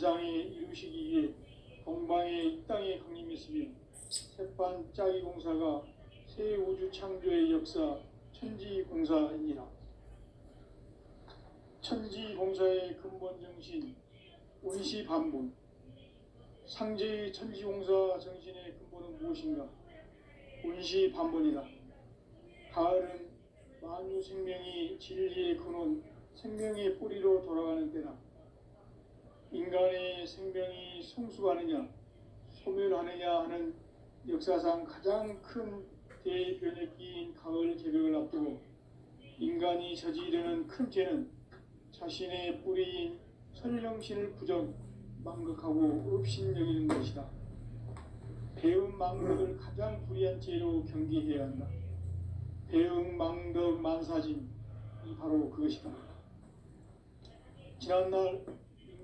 지상에 이루시기 위해 동방의 이 땅에 강림했으며 새판 짜기 공사가 새 우주 창조의 역사 천지공사이니라. 천지공사의 근본 정신 원시반본. 상제의 천지공사 정신의 근본은 무엇인가? 원시반본이다. 가을은 만유 생명이 진리의 근원, 생명의 뿌리로 돌아가는 때다. 인간의 생명이 성숙하느냐, 소멸하느냐 하는 역사상 가장 큰 대변혁기인 가을 개벽을 앞두고 인간이 저지르는 큰 죄는 자신의 뿌리인 선령신을 부정, 망극하고 업신여기는 것이다. 배음 망덕을 가장 불의한 죄로 경계해야 한다. 배음 망덕 만사짐이 바로 그것이다. 지난날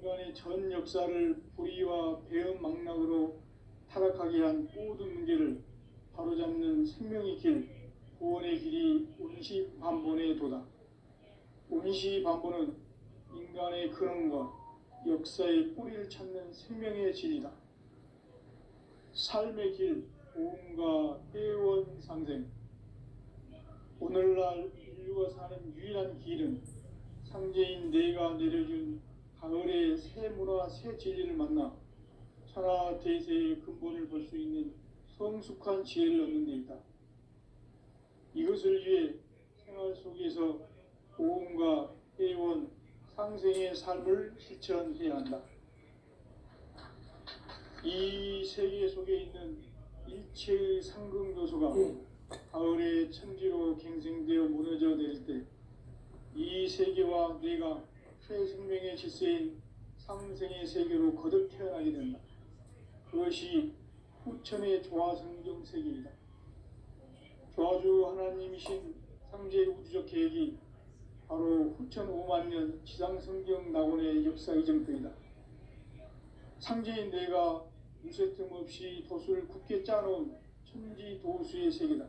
인간의 전 역사를 불의와 배음 망락으로 타락하게 한 모든 문제를 바로잡는 생명의 길, 구원의 길이 원시반본의 도다. 원시반본은 인간의 근원과 역사의 뿌리를 찾는 생명의 진리다. 삶의 길, 보험과 회원 상생. 오늘날 인류가 사는 유일한 길은 상제인 내가 내려준 가을의 새 문화, 새 진리를 만나 천하 대세의 근본을 볼 수 있는 성숙한 지혜를 얻는 데 있다. 이것을 위해 생활 속에서 보험과 회원, 상생의 삶을 실천해야 한다. 이 세계 속에 있는 일체의 상승요소가 가을의 천지로 갱생되어 무너져 내릴 때 이 세계와 내가 새 생명의 질서인 상생의 세계로 거듭 태어나게 된다. 그것이 후천의 조화성경 세계이다. 조화주 하나님이신 상제 우주적 계획이 바로 후천 5만년 지상성경 낙원의 역사 이정표이다. 상제인 내가 무쇠틈 없이 도수를 굳게 짜놓은 천지도수의 세계다.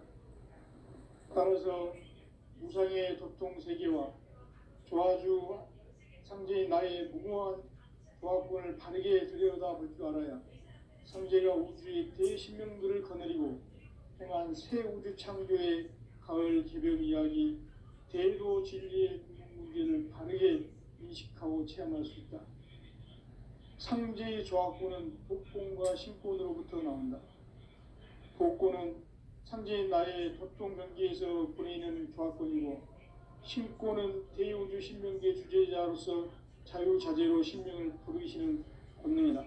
따라서 무상의 도통세계와 조화주 상제인 나의 무궁한 조화권을 바르게 들여다볼 줄 알아야 상제가 우주의 대신명들을 거느리고 행한 새 우주 창조의 가을 개벽 이야기, 대도 진리의 궁극 문제를 바르게 인식하고 체험할 수 있다. 상제의 조화권은 복권과 신권으로부터 나온다. 복권은 상제인 나의 도통 경계에서 보내는 조화권이고, 신권은 대우주 신명계 주제자로서 자유자재로 신명을 부르시는 권능이다.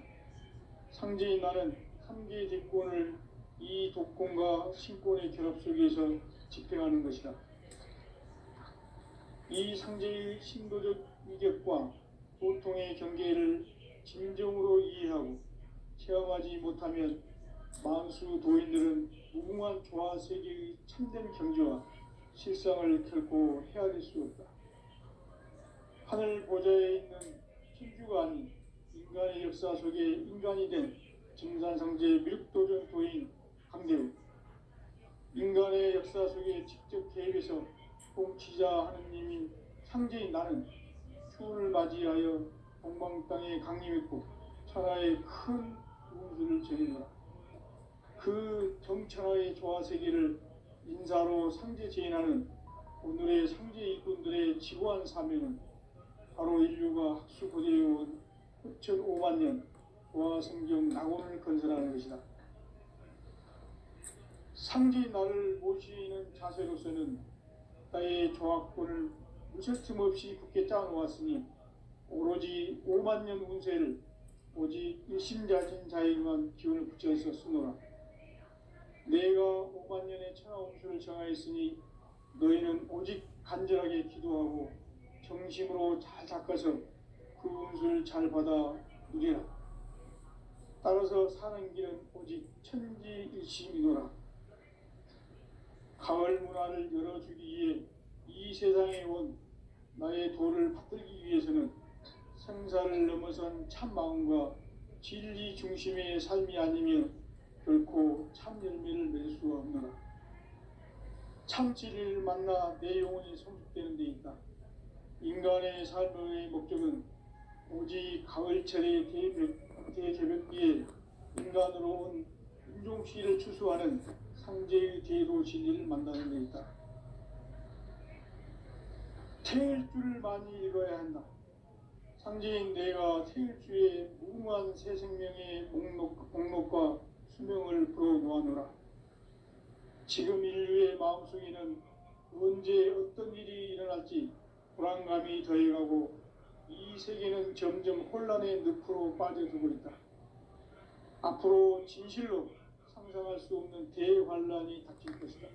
상제인 나는 3개의 대권을 이 독권과 신권의 결합 속에서 집행하는 것이다. 이 상제의 신도적 위격과 보통의 경계를 진정으로 이해하고 체험하지 못하면 만수 도인들은 무궁한 조화 세계의 참된 경지와 실상을 결코 헤아릴 수 없다. 하늘 보좌에 있는 천주가 아닌 인간의 역사 속에 인간이 된 증산상제 밀육도전 도인 강대우, 인간의 역사 속에 직접 개입해서 통치자 하느님인 상제인 나는 추운을 맞이하여 동방 땅에 강림했고 천하의 큰 운수를 전해노라. 그 정천하의 조화세계를 인사로 상제 제인하는 오늘의 상제 일꾼들의 지고한 사명은 바로 인류가 학수고대해온 후천 5만년 조화성경 낙원을 건설하는 것이다. 상제인 나를 모시는 자세로서는 나의 조화권을 무쇠틈 없이 굳게 짜놓았으니 오로지 5만년 운세를 오직 일심자진 자에게만 기운을 붙여서 쓰노라. 내가 5만년의 천하운수를 정하였으니 너희는 오직 간절하게 기도하고 정심으로 잘 닦아서 그 운수를 잘 받아 누리라. 따라서 사는 길은 오직 천지일심이노라. 가을 문화를 열어주기 위해 이 세상에 온 나의 도를 받들기 위해서는 생사를 넘어선 참 마음과 진리 중심의 삶이 아니면 결코 참 열매를 맺을 수가 없노라. 참 진리를 만나 내 영혼이 성숙되는 데 있다. 인간의 삶의 목적은 오직 가을철의 대개벽기에 인간으로 온 윤종씨를 추수하는 상제의 대도 진리를 만나는 데 있다. 태일주를 많이 읽어야 한다. 상제인 내가 태일주의 무궁한 새 생명의 목록과 수명을 풀어놓아노라. 지금 인류의 마음속에는 언제 어떤 일이 일어날지 불안감이 더해가고 이 세계는 점점 혼란의 늪으로 빠져들고 있다. 앞으로 진실로 상상할 수 없는 대환란이 닥칠 것이다.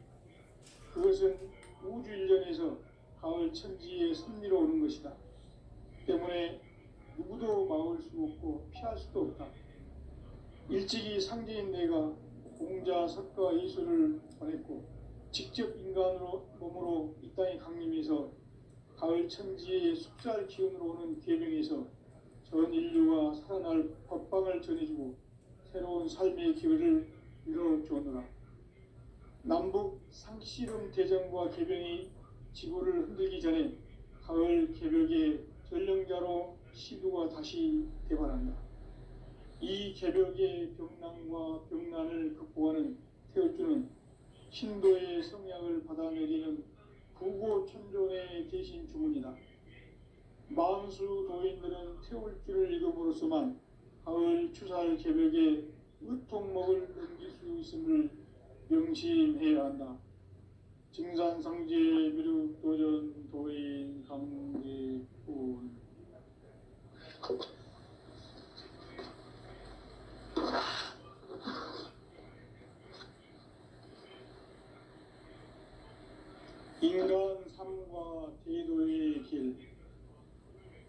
그것은 우주 일련에서 가을 천지의 섭리로 오는 것이다. 때문에 누구도 막을 수 없고 피할 수도 없다. 일찍이 상제인 내가 공자, 석가, 예술을 보냈고 직접 인간으로 몸으로 이 땅에 강림해서 가을 천지의 숫살 기운으로 오는 계명에서 전 인류가 살아날 법방을 전해주고 새로운 삶의 기회를 이뤄주었노라. 남북 상씨름 대전과 개병이 지구를 흔들기 전에 가을 개벽의 전령자로 시두가 다시 대발한다. 이 개벽의 병난과 병난을 극복하는 태울주는 신도의 성약을 받아내리는 구고천존의 대신 주문이다. 만수 도인들은 태울주를 읽음으로써만 가을 추살 개벽에 의통목을 넘길 수 있음을 명심해야 한다. 증산상제 미륵도전 도인 강제군. 인간 삶과 대도의 길.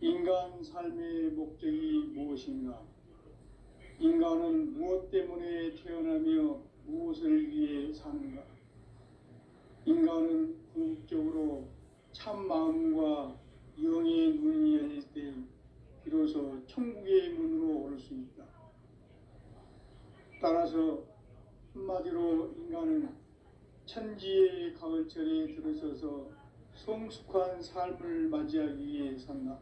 인간 삶의 목적이 무엇인가? 인간은 무엇 때문에 태어나며 무엇을 위해 사는가? 인간은 궁극적으로 참 마음과 영의 눈이 열릴 때 비로소 천국의 문으로 올 수 있다. 따라서 한마디로 인간은 천지의 가을철에 들어서서 성숙한 삶을 맞이하기 위해 산다.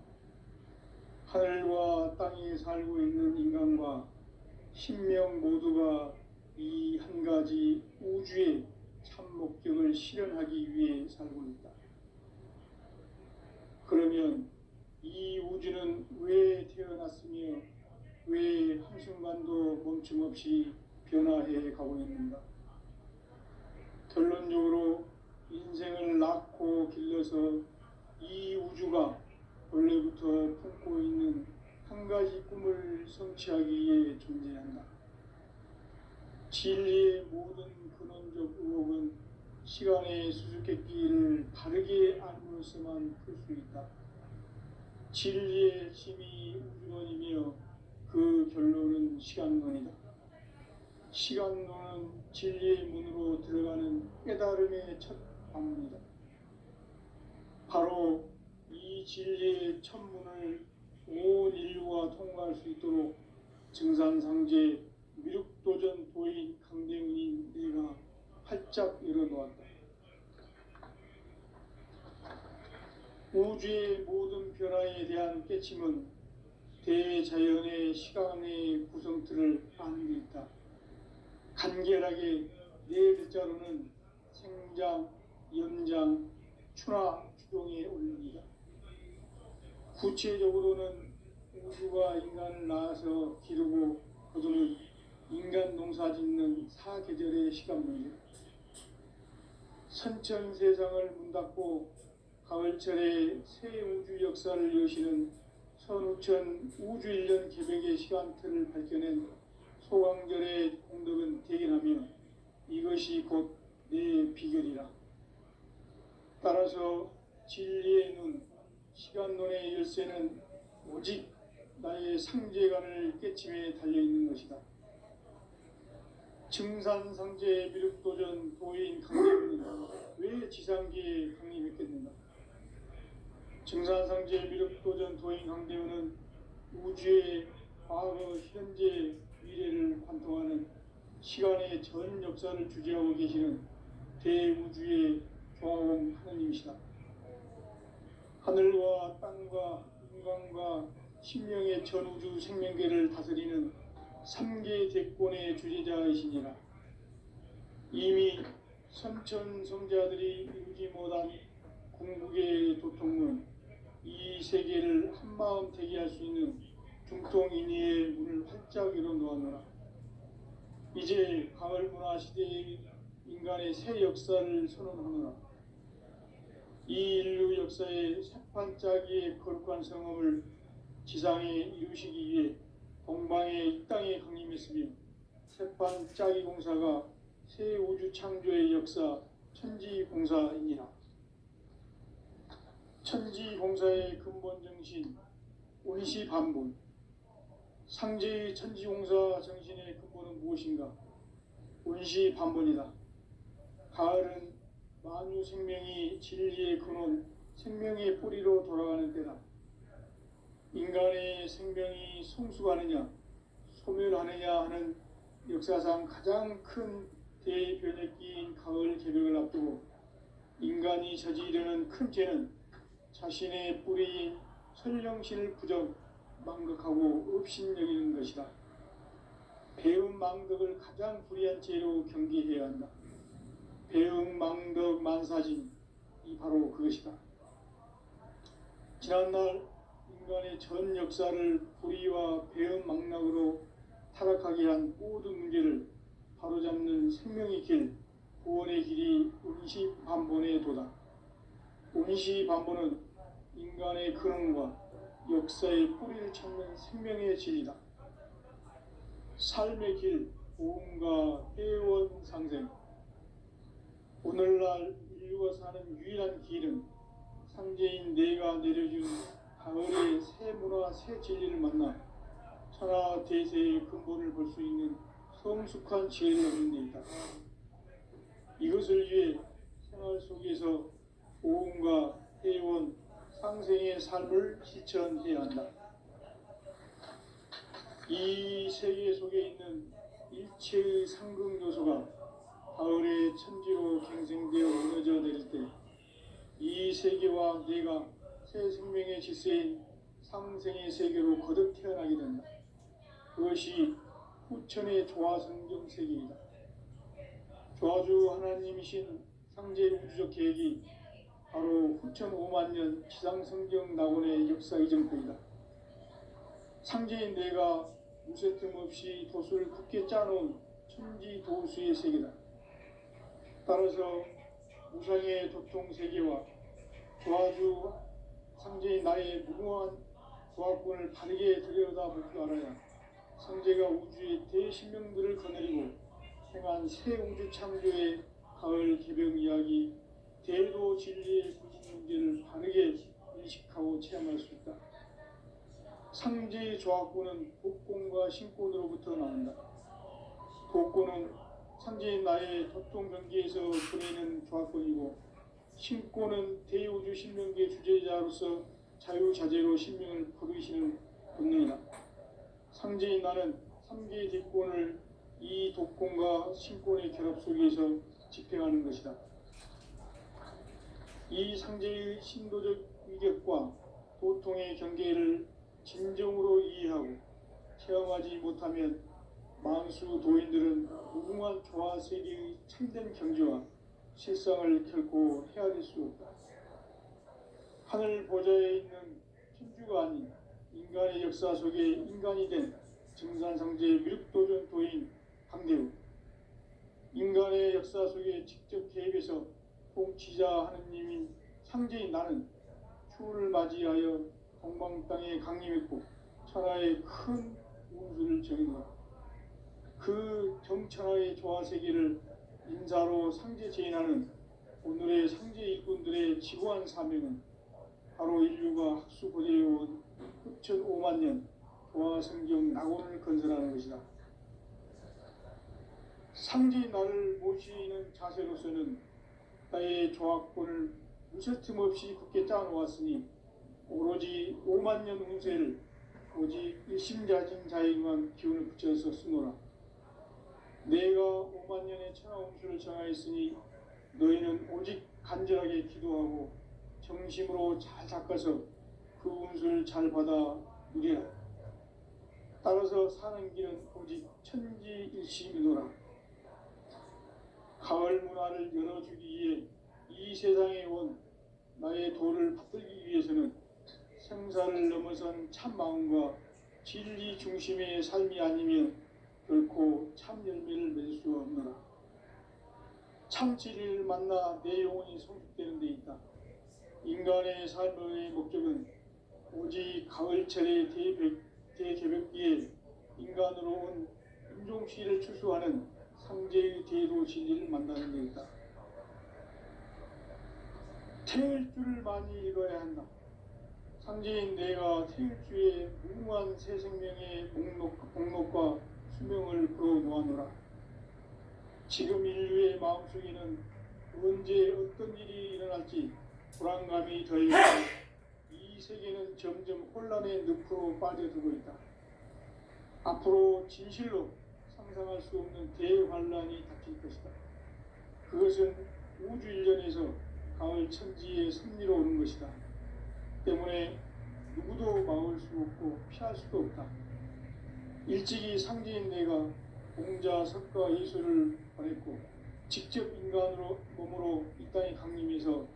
하늘과 땅에 살고 있는 인간과 신명 모두가 이 한 가지 우주의 참 목적을 실현하기 위해 살고 있다. 그러면 이 우주는 왜 태어났으며 왜 한순간도 멈춤없이 변화해 가고 있는가? 결론적으로 인생을 낳고 길러서 이 우주가 원래부터 품고 있는 한 가지 꿈을 성취하기 위해 존재한다. 진리의 모든 근원적 의혹은 시간의 수수께끼를 바르게 알므로서만 풀 수 있다. 진리의 핵심이 우주론이며 그 결론은 시간론이다. 시간론은 진리의 문으로 들어가는 깨달음의 첫 방문이다. 바로 이 진리의 첫 문을 온 인류가 통과할 수 있도록 증산상제 미륵도전 도인 강대훈이 내가 활짝 열어놓았다. 우주의 모든 변화에 대한 깨침은 대자연의 시간의 구성틀을 아는 데 있다. 간결하게 네 글자로는 생장, 연장, 추나 추동에 올립니다. 구체적으로는 우주가 인간을 낳아서 기르고 거두는 인간 농사 짓는 사계절의 시간문이다. 선천 세상을 문닫고 가을철에 새 우주 역사를 여시는 선우천 우주일년 개벽의 시간틀을 밝혀낸 소강절의 공덕은 대견하며 이것이 곧 내 비결이라. 따라서 진리의 눈, 시간론의 열쇠는 오직 나의 상제관을 깨침에 달려있는 것이다. 증산상제 미륵도전 도인 강림은 왜 지상계에 강림했겠는가? 증산상제 미륵도전 도인 강대훈은 우주의 과거, 현재, 미래를 관통하는 시간의 전 역사를 주재하고 계시는 대우주의 조화원 하느님이시다. 하늘과 땅과 인간과 신명의 전우주 생명계를 다스리는 3계 대권의 주제자이시니라. 이미 선천성자들이 이루지 못한 궁극의 도통은 이 세계를 한마음 되게 할 수 있는 중통인의의 문을 활짝 열어놓았노라. 이제 가을 문화 시대의 인간의 새 역사를 선언하노라. 이 인류 역사의 새판짜기의 거룩한 성험을 지상에 이루시기 위해 동방의 이 땅에 강림했으며 새판짜기 공사가 새 우주 창조의 역사 천지공사이니라. 천지공사의 근본 정신 원시반본. 상제의 천지공사 정신의 근본은 무엇인가? 원시반본이다. 가을은 만유 생명이 진리의 근원, 생명의 뿌리로 돌아가는 때다. 인간의 생명이 성숙하느냐, 소멸하느냐 하는 역사상 가장 큰 대변혁기인 가을 개벽을 앞두고 인간이 저지르는 큰 죄는 자신의 뿌리인 설령신을 부정, 망덕하고 업신여기는 것이다. 배음 망덕을 가장 불의한 죄로 경계해야 한다. 배음 망덕 만사진이 바로 그것이다. 지난날 인간의 전 역사를 불의와 배음 망락으로 타락하게 한 모든 문제를 바로잡는 생명의 길, 구원의 길이 원시반본의 도다. 원시반본은 인간의 근원과 역사의 뿌리를 찾는 생명의 진리다. 삶의 길, 보험과 회원 상생. 오늘날 인류가 사는 유일한 길은 상제인 내가 내려준 가을의 새 문화, 새 진리를 만나 천하 대세의 근본을 볼 수 있는 성숙한 지혜를 얻는 데 있다. 이것을 위해 생활 속에서 보험과 회원, 상생의 삶을 실천해야 한다. 이 세계 속에 있는 일체의 상극 요소가 가을의 천지로 갱생되어 무너져 내릴 때 이 세계와 내가 새 생명의 질서인 상생의 세계로 거듭 태어나게 된다. 그것이 후천의 조화성경 세계이다. 조화주 하나님이신 상제 우주적 계획이 바로 후천 5만 년 지상성경 낙원의 역사 이전부이다. 상제인 내가 무쇠 틈 없이 도수를 굳게 짜놓은 천지 도수의 세계다. 따라서 무상의 도통 세계와 조화주 상제인 나의 무궁한 조화권을 바르게 들여다볼 줄 알아야 상제가 우주의 대신명들을 거느리고 행한 새 우주 창조의 가을 개벽 이야기, 대도 진리의 구신 문제를 바르게 인식하고 체험할 수 있다. 상제의 조화권은 복권과 신권으로부터 나온다. 복권은 상제인 나의 도통 경계에서 보내는 조화권이고, 신권은 대우주 신명계 주제자로서 자유자재로 신명을 거두시는 본능이다. 상제인 나는 3개의 뒷권을 이 독권과 신권의 결합 속에서 집행하는 것이다. 이 상제의 신도적 위격과 도통의 경계를 진정으로 이해하고 체험하지 못하면 만수 도인들은 무궁한 조화 세계의 참된 경지와 실상을 결코 헤아릴 수 없다. 하늘 보좌에 있는 천주가 아닌 인간의 역사 속에 인간이 된 증산상제 미륵도전 도인 강대우. 인간의 역사 속에 직접 개입해서 통치자 하느님인 상제인 나는 추후를 맞이하여 동방 땅에 강림했고 천하의 큰 운수를 정했노라. 그 정천하의 조화세계를 인사로 상제 제인하는 오늘의 상제 일꾼들의 지고한 사명은 바로 인류가 학수고대해온 후천 5만 년 조화성경 낙원을 건설하는 것이다. 상제인 나를 모시는 자세로서는 나의 조화권을 무쇠틈 없이 굳게 짜놓았으니 오로지 5만 년 운세를 오직 일심자진 자에게만 기운을 붙여서 쓰노라. 내가 5만 년의 천하 운수를 정하였으니 너희는 오직 간절하게 기도하고 정심으로 잘 닦아서 그 운수를 잘 받아 이래라. 따라서 사는 길은 오직 천지일심이노라. 가을 문화를 열어주기 위해 이 세상에 온 나의 도를 받들기 위해서는 생사를 넘어선 참 마음과 진리 중심의 삶이 아니면 결코 참 열매를 맺을 수 없노라. 참 진리를 만나 내 영혼이 성숙되는 데 있다. 인간의 삶의 목적은 오직 가을철의 대개벽기에 인간으로 온 인종시를 추수하는 상제의 대도 진리를 만나는 데 있다. 태일 줄을 많이 읽어야 한다. 상제인 내가 태일주의 무궁한 새 생명의 목록과 수명을 풀어놓아노라. 지금 인류의 마음속에는 언제 어떤 일이 일어날지 불안감이 더해지고 이 세계는 점점 혼란의 늪으로 빠져들고 있다. 앞으로 진실로 상상할 수 없는 대환란이 닥칠 것이다. 그것은 우주 일련에서 가을 천지의 섭리로 오는 것이다. 때문에 누구도 막을 수 없고 피할 수도 없다. 일찍이 상제인 내가 공자, 석가, 예수를 보냈고 직접 인간으로 몸으로 이 땅에 강림해서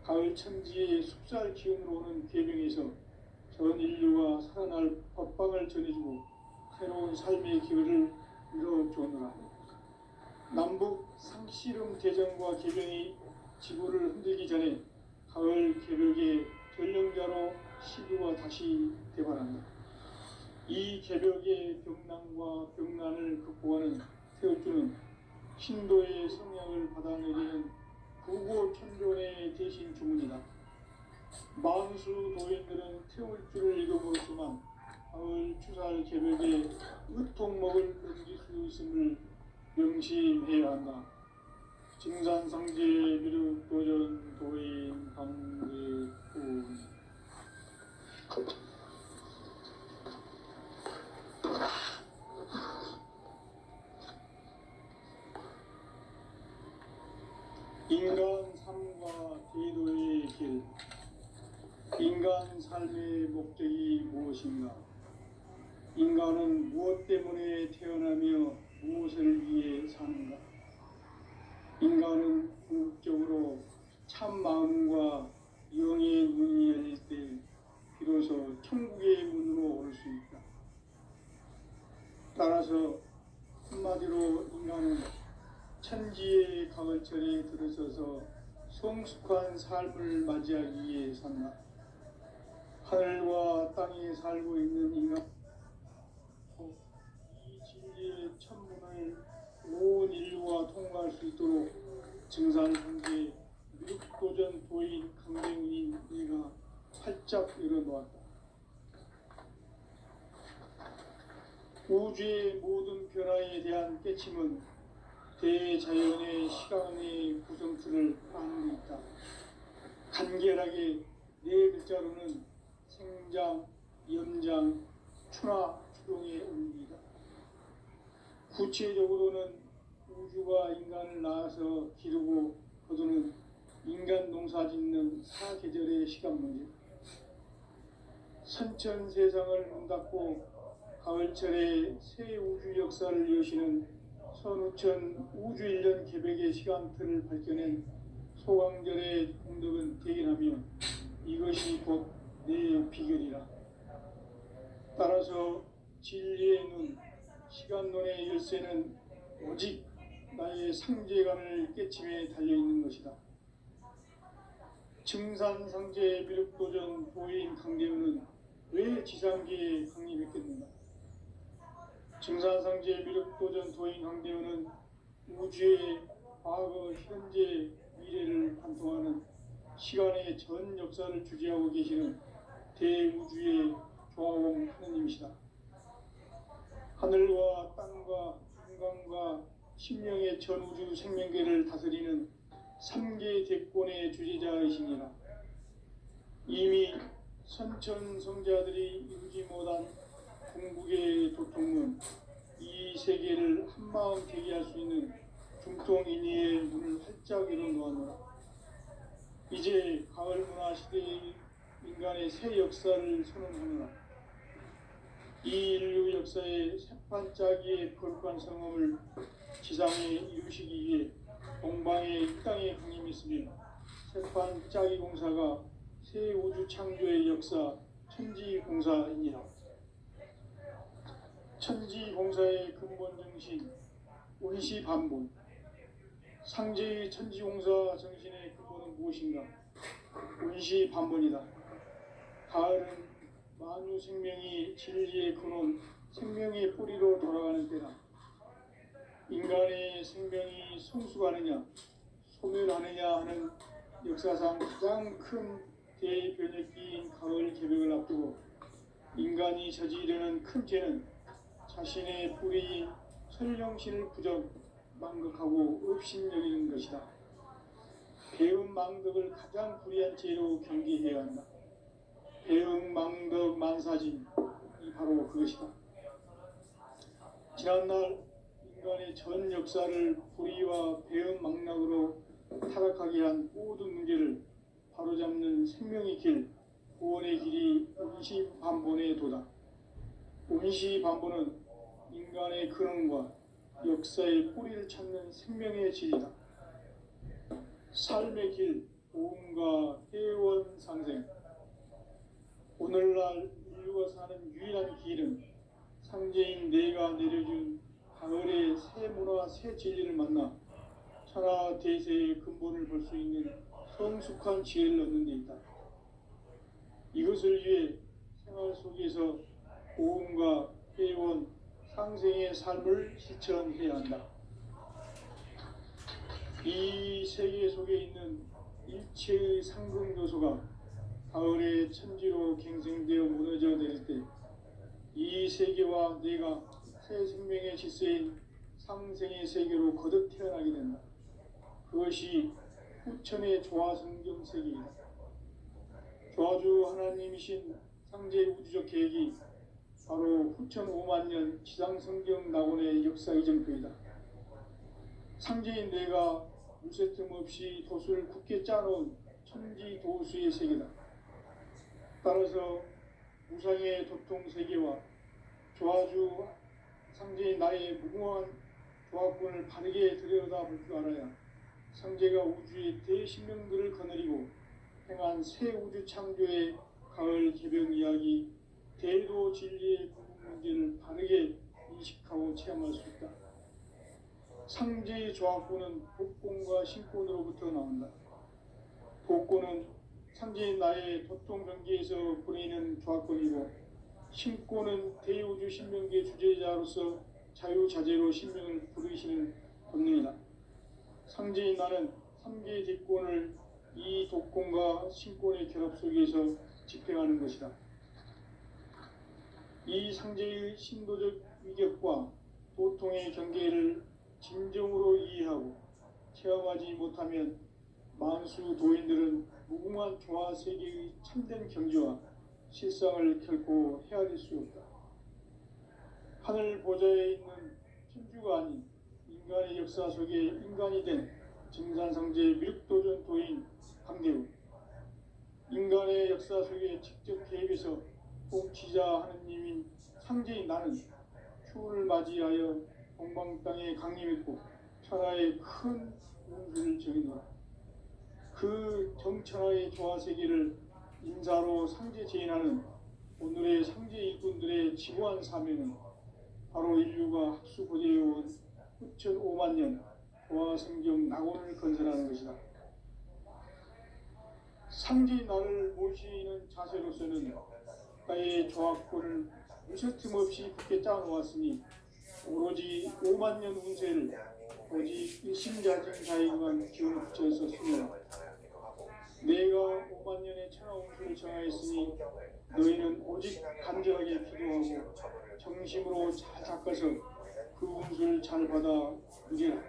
가을 천지의 숲살 기운으로 오는 계명에서 전 인류가 살아날 법방을 전해주고 새로운 삶의 기회를 이뤄주었노라. 남북 상씨름 대전과 계명이 지구를 흔들기 전에 가을 개벽의 전령자로 시구가 다시 대발한다. 이 개벽의 병난과 병난을 극복하는 태울주는 신도의 성향을 받아내리는 부고천존의 대신 주문이다. 만수 도인들은 태울주를 읽어보았지만 가을 추살 개벽에 으통먹을 넘길 수 있음을 명심해야 한다. 증산상제 미륵도전 도인 강제군. 인간 삶과 대도의 길. 인간 삶의 목적이 무엇인가? 인간은 무엇 때문에 태어나며 무엇을 위해 사는가? 인간은 궁극적으로 참 마음과 영의 문이 열릴 때 비로소 천국의 문으로 오를 수 있다. 따라서 한마디로 인간은 천지의 가을철에 들어서서 성숙한 삶을 맞이하기 위해 산다. 하늘과 땅에 살고 있는 인간, 이 진리의 천문을 온 인류가 통과할 수 있도록 증산상제 미륵도전 도인 강대문인 내가 활짝 열어놓았다. 우주의 모든 변화에 대한 깨침은 대자연의 시간의 구성틀을 아는 데 있다. 간결하게 네 글자로는 생장, 연장, 추나, 추동의 의미이다. 구체적으로는 우주가 인간을 낳아서 기르고 거두는 인간 농사 짓는 사계절의 시간 문제. 선천 세상을 문 닫고 가을철에 새 우주 역사를 여시는 선우천 우주일년 개벽의 시간틀을 밝혀낸 소강절의 공덕은 대견하며 이것이 곧 내 비결이라. 따라서 진리의 눈, 시간론의 열쇠는 오직 나의 상제관을 깨침에 달려있는 것이다. 증산상제 미륵도전 도인 강대우는 왜 지상계에 강림했겠는가? 증산상제 미륵도전 도인 강대우는 우주의 과거, 현재, 미래를 관통하는 시간의 전 역사를 주재하고 계시는 대우주의 조화공 하느님이시다. 하늘과 땅과 인간과 신명의 전우주 생명계를 다스리는 3계 대권의 주재자이시니라. 이미 선천 성자들이 이루지 못한 궁극의 도통문, 이 세계를 한마음 되게 할 수 있는 중통인의의 문을 활짝 열어놓았노라. 이제 가을 문화 시대의 인간의 새 역사를 선언하노라. 이 인류 역사의 새판짜기의 거룩한 성험을 지상에 이루시기 위해 동방의 이 땅에 강림했으며 새판짜기 공사가 새 우주 창조의 역사 천지공사이니라. 천지공사의 근본 정신 원시반본. 상제의 천지공사 정신의 근본은 무엇인가? 원시반본이다. 가을은 만유 생명이 진리의 근원, 생명의 뿌리로 돌아가는 때다. 인간의 생명이 성숙하느냐, 소멸하느냐 하는 역사상 가장 큰 대변혁기인 가을 개벽을 앞두고 인간이 저지르는 큰 죄는 자신의 뿌리인 설령신을 부정, 망극하고 업신여기는 것이다. 배은 망덕을 가장 불의한 죄로 경계해야 한다. 배응 망덕 만사진이 바로 그것이다. 지난날 인간의 전 역사를 불의와 배응 망락으로 타락하게 한 모든 문제를 바로잡는 생명의 길, 구원의 길이 원시반본의 도다. 원시반본은 인간의 근원과 역사의 뿌리를 찾는 생명의 질이다. 삶의 길, 보험과 회원 상생. 오늘날 인류가 사는 유일한 길은 상제인 내가 내려준 가을의 새 문화, 새 진리를 만나 천하 대세의 근본을 볼 수 있는 성숙한 지혜를 얻는 데 있다. 이것을 위해 생활 속에서 보험과 회원, 상생의 삶을 실천해야 한다. 이 세계 속에 있는 일체의 상승 요소가 가을의 천지로 갱생되어 무너져 내릴 때 이 세계와 내가 새 생명의 질서인 상생의 세계로 거듭 태어나게 된다. 그것이 후천의 조화성경 세계이다. 조화주 하나님이신 상제 우주적 계획이 바로 후천 5만 년 지상성경 낙원의 역사 이정표이다. 상제인 내가 무쇠 틈 없이 도수를 굳게 짜놓은 천지 도수의 세계다. 따라서 무상의 도통 세계와 조화주 상제인 나의 무궁한 조합권을 바르게 들여다볼 줄 알아야 상제가 우주의 대신명들을 거느리고 행한 새 우주 창조의 가을 개벽 이야기, 대도 진리의 궁극 문제를 바르게 인식하고 체험할 수 있다. 상제의 조합권은 복권과 신권으로부터 나온다. 복권은 상제인 나의 도통 경계에서 보내는 조합권이고, 신권은 대우주 신명계 주제자로서 자유자재로 신명을 부르시는 본능이다. 상제인 나는 3개의 뒷권을 이 독권과 신권의 결합 속에서 집행하는 것이다. 이 상제의 신도적 위격과 도통의 경계를 진정으로 이해하고 체험하지 못하면 만수 도인들은 무궁한 조화 세계의 참된 경지와 실상을 결코 헤아릴 수 없다. 하늘 보좌에 있는 천주가 아닌 인간의 역사 속에 인간이 된 증산상제 밀도전 도인 강대우, 인간의 역사 속에 직접 개입해서 통치자 하느님인 상제인 나는 추운을 맞이하여 동방 땅에 강림했고 천하의 큰 운수를 정해놓아 그 정천하의 조화세계를 인사로 상제 제인하는 오늘의 상제 일꾼들의 지구한 사명은 바로 인류가 학수고대해온 후천 5만 년 조화성경 낙원을 건설하는 것이다. 상제인 나를 모시는 자세로서는 나의 조합권을 무쇠틈 없이 굳게 짜놓았으니 오로지 5만 년 운세를 오직 일심자증자에만 기운을 붙여서 쓰며 내가 5만 년의 천하 운수를 정하였으니 너희는 오직 간절하게 기도하고 정심으로 잘 닦아서 그 운수를 잘 받아 누리라.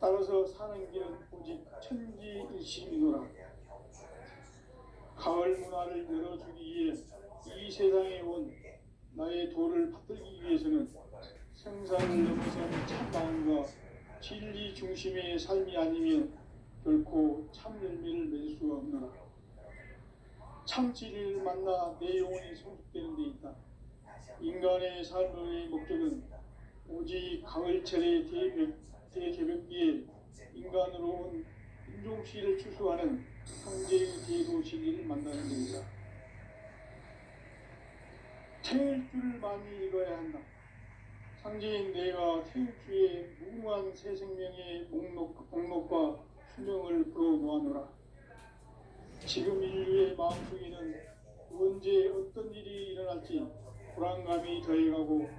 따라서 사는 길은 오직 천지일심이노라. 가을 문화를 열어주기 위해 이 세상에 온 나의 도를 받들기 위해서는 생사를 넘어선 참마음과 진리 중심의 삶이 아니면 결코 참 열매를 맺을 수가 없노라. 참 진리를 만나 내 영혼이 성숙되는 데 있다. 인간의 삶의 목적은 오직 가을철의 대개벽기에 인간으로 온 인종시를 추수하는 상제의 대도 진리를 만나는 것이다. 태일 줄을 많이 읽어야 한다. 상제인 내가 태일주의 무궁한 새 생명의 목록과 수명을 불어놓아노라. 지금 인류의 마음속에는 언제 어떤 일이 일어날지 불안감이 더해가고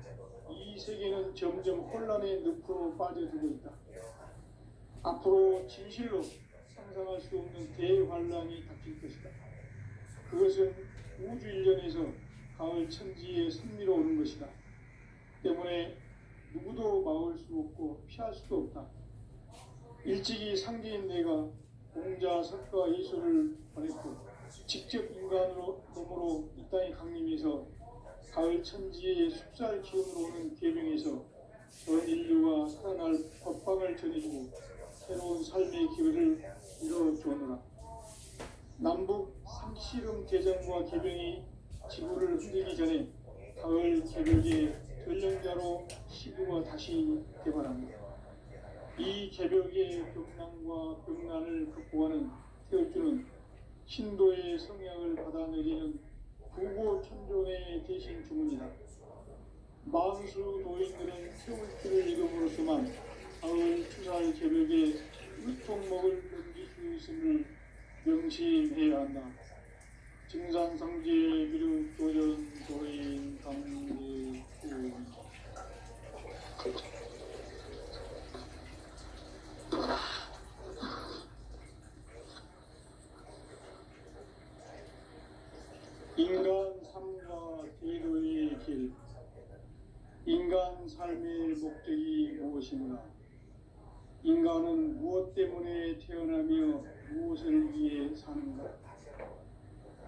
이 세계는 점점 혼란의 늪으로 빠져들고 있다. 앞으로 진실로 상상할 수 없는 대환란이 닥칠 것이다. 그것은 우주 일련에서 가을 천지에 선미로운 것이다. 때문에 누구도 막을 수 없고 피할 수도 없다. 일찍이 상제인 내가 공자, 석가, 예수를 보냈고 직접 인간으로 몸으로 이 땅에 강림해서 가을 천지의 숲살 기운으로 오는 계명에서 전 인류가 살아날 법방을 전해주고 새로운 삶의 기회를 이뤄주었노라. 남북 상씨름 대전과 계명이 지구를 흔들기 전에 가을 개벽의 전령자로 시구가 다시 개발합니다. 이 개벽의 벽난과 벽난을 극복하는 태울주는 신도의 성향을 받아내리는 부고천존의 대신 주문이다. 만수 도인들은 태울주를 이름으로서만 가을 추살 개벽의 으통목을 넘길 수 있음을 명심해야 한다. 증산상제 비류 도전 도인 강제 인간 삶과 대도의 길. 인간 삶의 목적이 무엇인가? 인간은 무엇 때문에 태어나며 무엇을 위해 사는가?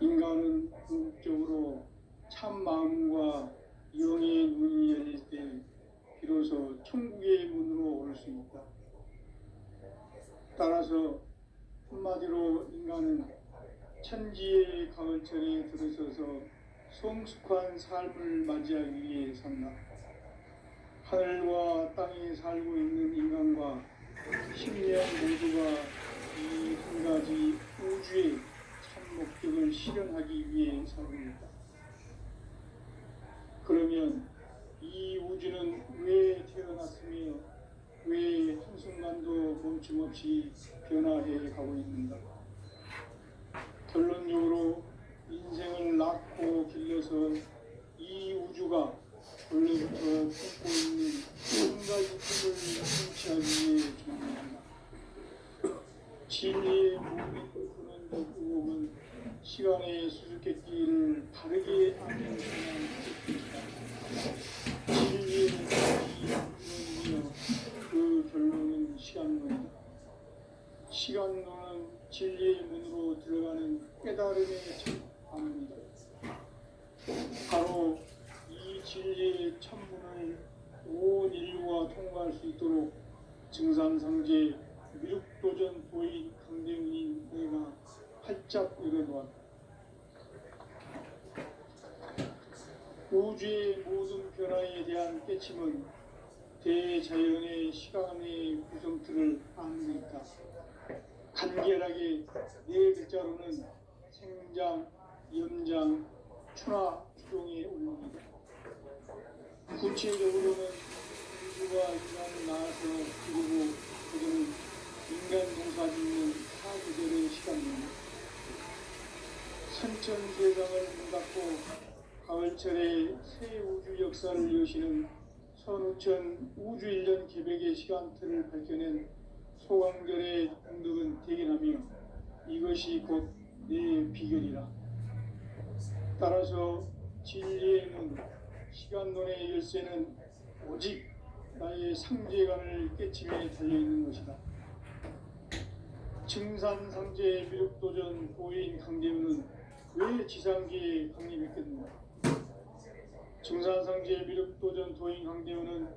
인간은 궁극적으로 참 마음과 영의 눈이 열릴 때 비로소 천국의 문으로 올 수 있다. 따라서 한마디로 인간은 천지의 가을철에 들어서서 성숙한 삶을 맞이하기 위해 산다. 하늘과 땅에 살고 있는 인간과 심령 모두가 이 한 가지 우주의 참 목적을 실현하기 위해 살고 있다. 그러면 이 우주는 왜 태어났으며 왜 한순간도 멈춤없이 변화해 가고 있는가? 결론적으로 인생을 낳고 길러서 이 우주가 원래부터 품고 있는 한 가지 꿈을 성취하기 위해 존재한다. 진리의 무익 근원적 의혹은 시간의 수수께끼를 다르게 아는 사람입니다. 진리의 근원이며 그 결론은 시간론이다. 시간론은 진리의 문으로 들어가는 깨달음의 참문이다. 바로 이 진리의 참문을 온 인류가 통과할 수 있도록 증산상제 미륵도전 도인 강대문인 내가 활짝 열어놓았다. 우주의 모든 변화에 대한 깨침은 대자연의 시간의 구성틀을 아는 데 있다. 간결하게 네 글자로는 생장, 염장, 추나, 추종의 운명이다. 구체적으로는 우주가 인간을 낳아서 기르고 그들은 인간 농사 짓는 사계절의 시간입니다. 선천세상을 문닫고 가을철에 새 우주 역사를 여시는 선우천 우주일년 개벽의 시간틀을 밝혀낸 소강절의 공덕은 대견하며 이것이 곧 내 비결이라. 따라서 진리의 문, 시간론의 열쇠는 오직 나의 상제관을 깨침에 달려있는 것이다. 증산상제 미륵도전 도인 강대문은 왜 지상계에 강림했겠는가? 증산상제 미륵도전 도인 강대문은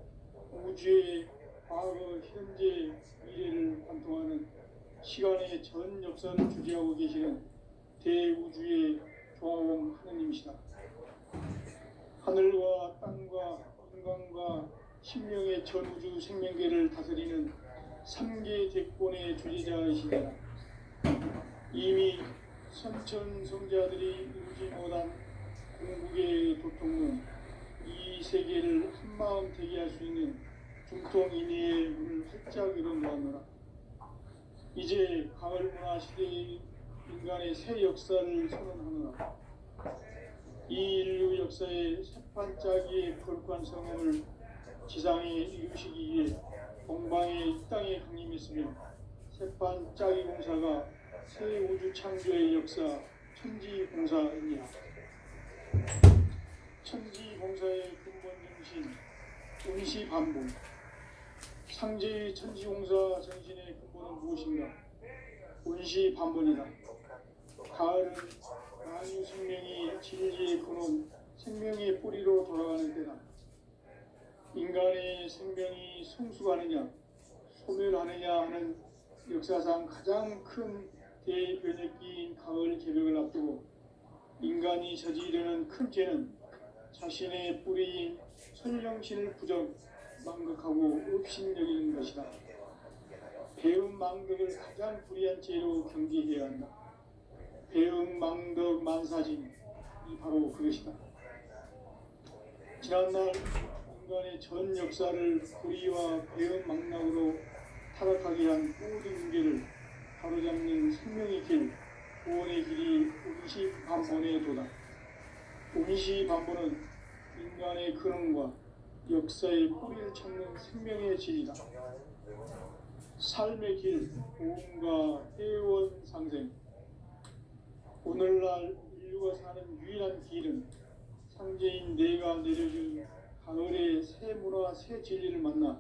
우주의 과거, 현재, 미래를 관통하는 시간의 전 역사를 주재하고 계시는 대우주의 조화원 하느님이시다. 하늘과 땅과 인간과 신명의 전우주 생명계를 다스리는 3계 대권의 주지자이시다. 이미 선천성자들이 이루지 못한 공국의 도통은 이 세계를 한마음 되게 할 수 있는 중통인의의 문을 활짝 열어놓았노라. 이제 가을 문화 시대의 인간의 새 역사를 선언하노라. 이 인류 역사의 새판짜기의 거룩한 성령을 지상에 이루시기 위해 동방의 이 땅에 강림했으며 새판짜기 공사가 새 우주 창조의 역사 천지공사이니라. 천지공사의 근본 정신 운시반복. 상제의 천지공사 정신의 근본은 무엇인가? 운시반복이다. 가을은 만유 생명이 진리의 근원, 생명의 뿌리로 돌아가는 때다. 인간의 생명이 성숙하느냐, 소멸하느냐 하는 역사상 가장 큰 대변혁기인 가을 개벽을 앞두고 인간이 저지르는 큰 죄는 자신의 뿌리인 선령신을 부정, 망극하고 업신여기는 것이다. 배음 망덕을 가장 불의한 죄로 경계해야 한다. 배음 망덕 만사진이 바로 그것이다. 지난날 인간의 전 역사를 불의와 배음 망락으로 타락하게 한 모든 문제를 바로잡는 생명의 길, 구원의 길이 운시반본의 도다. 운시반본은 인간의 근원과 역사의 뿌리를 찾는 생명의 질이다. 삶의 길, 보험과 회원 상생. 오늘날 인류가 사는 유일한 길은 상제인 내가 내려준 가을의 새 문화, 새 진리를 만나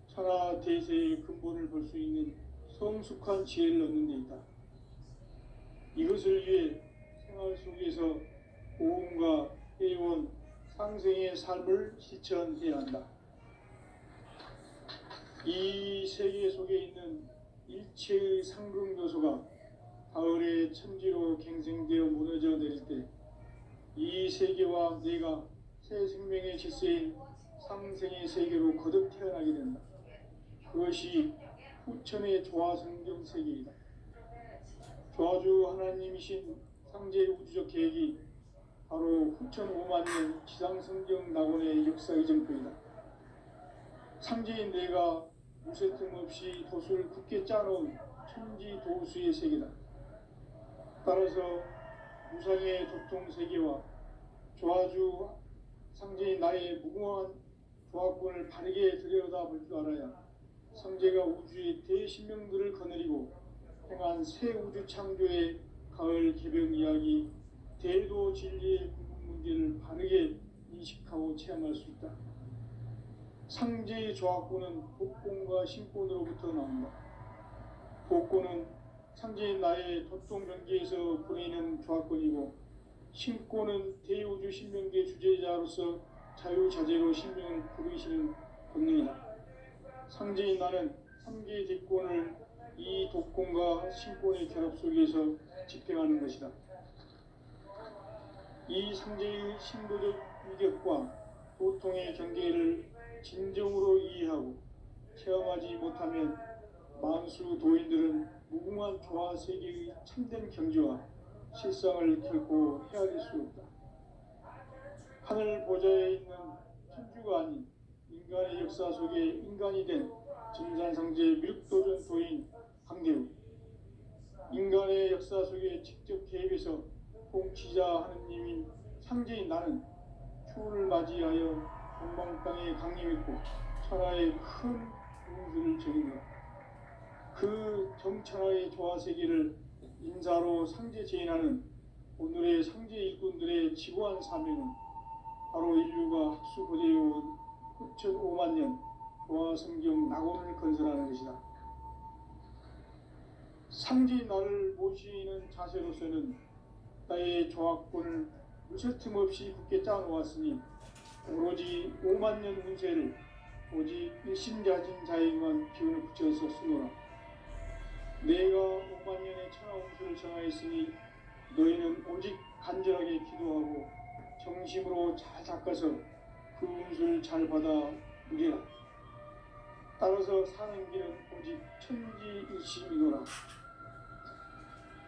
천하 대세의 근본을 볼 수 있는 성숙한 지혜를 얻는 데 있다. 이것을 위해 생활 속에서 보험과 회원, 상생의 삶을 실천해야 한다. 이 세계 속에 있는 일체의 상극 요소가 가을의 천지로 갱생되어 무너져 내릴 때 이 세계와 내가 새 생명의 질서인 상생의 세계로 거듭 태어나게 된다. 그것이 후천의 조화성경 세계이다. 조화주 하나님이신 상제의 우주적 계획이 바로 후천 5만 년 지상성경 낙원의 역사 이정표이다. 상제인 내가 무쇠 틈 없이 도수를 굳게 짜놓은 천지 도수의 세계다. 따라서 무상의 도통 세계와 조화주 상제인 나의 무궁한 조화권을 바르게 들여다볼 줄 알아야 상제가 우주의 대신명들을 거느리고 행한 새 우주 창조의 가을 개벽 이야기, 대도 진리의 궁극 문제를 바르게 인식하고 체험할 수 있다. 상제의 조화권은 복권과 신권으로부터 나온다. 복권은 상제인 나의 도통 경계에서 보내는 조화권이고, 신권은 대우주 신명계 주제자로서 자유자재로 신명을 부르시는 권능이다. 상제인 나는 3개 대권을 이 독권과 신권의 결합 속에서 집행하는 것이다. 이 상제의 신도적 위력과 도통의 경계를 진정으로 이해하고 체험하지 못하면 만수 도인들은 무궁한 조화 세계의 참된 경지와 실상을 결코 헤아릴 수 없다. 하늘 보좌에 있는 천주가 아닌 인간의 역사 속에 인간이 된 진산상제 미륵도전 도인 강대우, 인간의 역사 속에 직접 개입해서 통치자 하느님인 상제인 나는 추운을 맞이하여 동방 땅에 강림했고 천하의 큰 운수를 적인다. 그 정천하의 조화세계를 인사로 상제 제인하는 오늘의 상제 일꾼들의 지고한 사명은 바로 인류가 학수고대해온 후천 5만 년 조화성경 낙원을 건설하는 것이다. 상제인 나를 모시는 자세로서는 나의 조화권을 무쇠 틈 없이 굳게 짜놓았으니 오로지 5만 년 운세를 오직 일심자진 자에게만 기운을 붙여서 쓰노라. 내가 5만 년의 천하 운수를 정하였으니 너희는 오직 간절하게 기도하고 정심으로 잘 닦아서 그 운수를 잘 받아 누리라. 따라서 사는 길은 오직 천지일심이노라.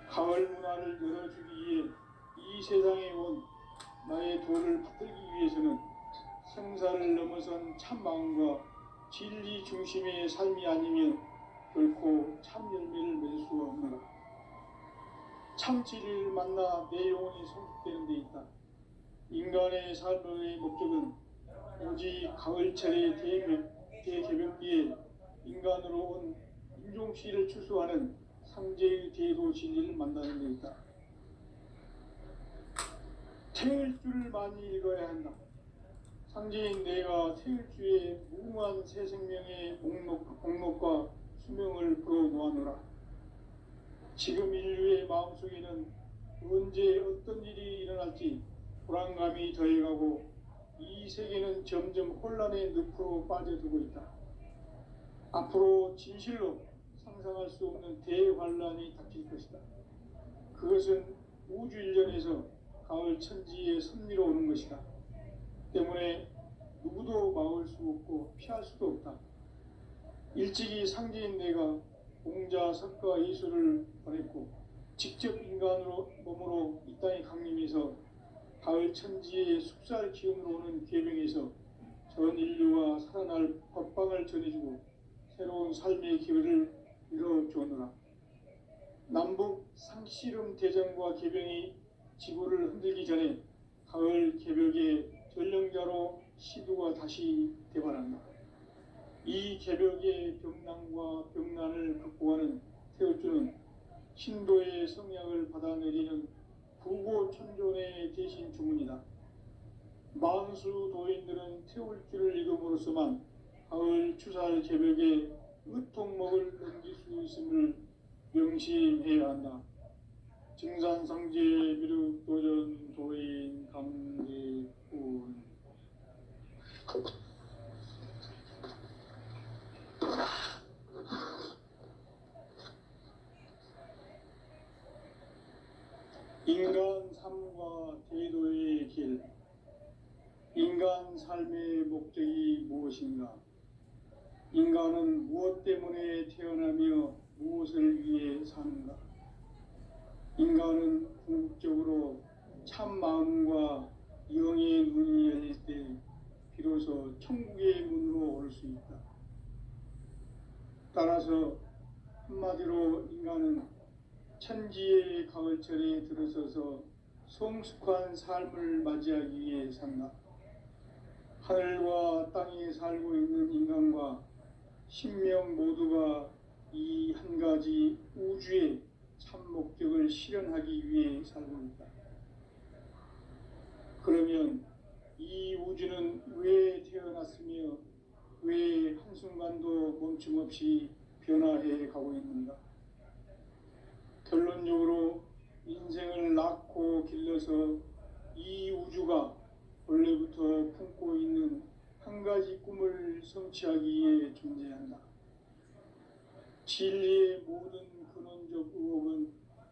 가을 문화를 열어주기 위해 이 세상에 온 나의 도를 받들기 위해서는 생사를 넘어선 참 마음과 진리 중심의 삶이 아니면 결코 참 열매를 맺을 수가 없노라. 참 진리를 만나 내 영혼이 성숙되는 데 있다. 인간의 삶의 목적은 오직 가을철의 대개벽기에 인간으로 온 인종씨를 추수하는 상제의 대도 진리를 만나는 데 있다. 태일주를 많이 읽어야 한다. 상제인 내가 태일주의 무궁한 새 생명의 목록과 수명을 풀어놓아노라. 지금 인류의 마음속에는 언제 어떤 일이 일어날지 불안감이 더해가고 이 세계는 점점 혼란의 늪으로 빠져들고 있다. 앞으로 진실로 상상할 수 없는 대환란이 닥칠 것이다. 그것은 우주 일련에서 가을 천지의 섭리로 오는 것이다. 때문에 누구도 막을 수 없고 피할 수도 없다. 일찍이 상제인 내가 공자, 석가, 예수를 보냈고 직접 인간으로 몸으로 이 땅에 강림해서 가을 천지의 숙살 기운으로 오는 계명에서 전 인류가 살아날 법방을 전해주고 새로운 삶의 기회를 이뤄주었노라. 남북 상씨름 대전과 개병이 지구를 흔들기 전에 가을 개벽의 전령자로 시두가 다시 대발한다. 이 개벽의 병난과 병난을 극복하는 태울주는 신도의 성약을 받아내리는 구고천존의 대신 주문이다. 만수 도인들은 태울주를 읽음으로써만 가을 추살 개벽의 의통목을 넘길 수 있음을 명심해야 한다. 증산상제 미륵도전 도인 강제훈. 인간 삶과 대도의 길. 인간 삶의 목적이 무엇인가? 인간은 무엇 때문에 태어나며 무엇을 위해 사는가? 인간은 궁극적으로 참 마음과 영의 눈이 열릴 때 비로소 천국의 문으로 올 수 있다. 따라서 한마디로 인간은 천지의 가을철에 들어서서 성숙한 삶을 맞이하기 위해 산다. 하늘과 땅에 살고 있는 인간과 신명 모두가 이 한 가지 우주의 참 목적을 실현하기 위해 살고 있다. 그러면 이 우주는 왜 태어났으며 왜 한순간도 멈춤없이 변화해 가고 있는가? 결론적으로 인생을 낳고 길러서 이 우주가 원래부터 품고 있는 한 가지 꿈을 성취하기 위해 존재한다. 진리의 모든 근원적 의혹은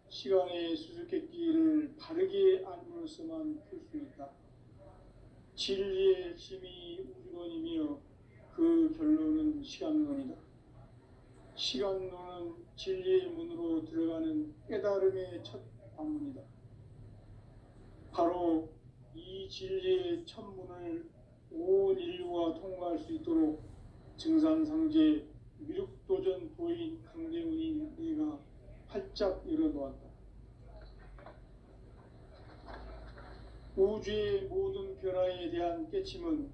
시간의 수수께끼를 바르게 알므로써만 풀 수 있다. 진리의 핵심이 우주론이며 그 결론은 시간론이다. 시간론은 진리의 문으로 들어가는 깨달음의 첫 방문이다. 바로 이 진리의 첫 문을 온 인류가 통과할 수 있도록 증산상제 미륵도전 도인 강대훈이 내가 활짝 열어놓았다. 우주의 모든 변화에 대한 깨침은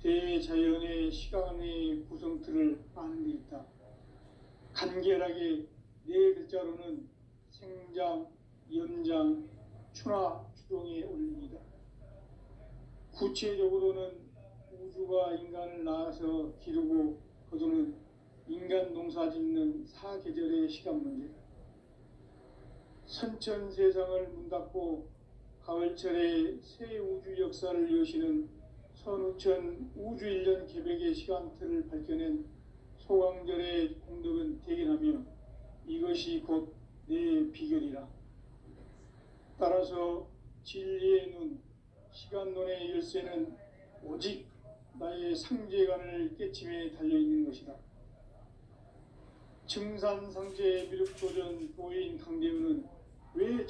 대자연의 시간의 구성틀을 아는 데 있다. 간결하게 네 글자로는 생장, 연장, 추나 추동의 원리이다. 구체적으로는 우주가 인간을 낳아서 기르고 거두는 인간 농사 짓는 사계절의 시간 문제. 선천 세상을 문 닫고 가을철에 새 우주 역사를 여시는 선우천 우주 1년 개벽의 시간틀을 밝혀낸 소강절의 공덕은 대견하며 이것이 곧 내 비결이라. 따라서 진리의 눈, 시간론의 열쇠는 오직 나의 상제관을 깨침에 달려있는 것이다. 증산상제 미륵도전 보인 강대우는 왜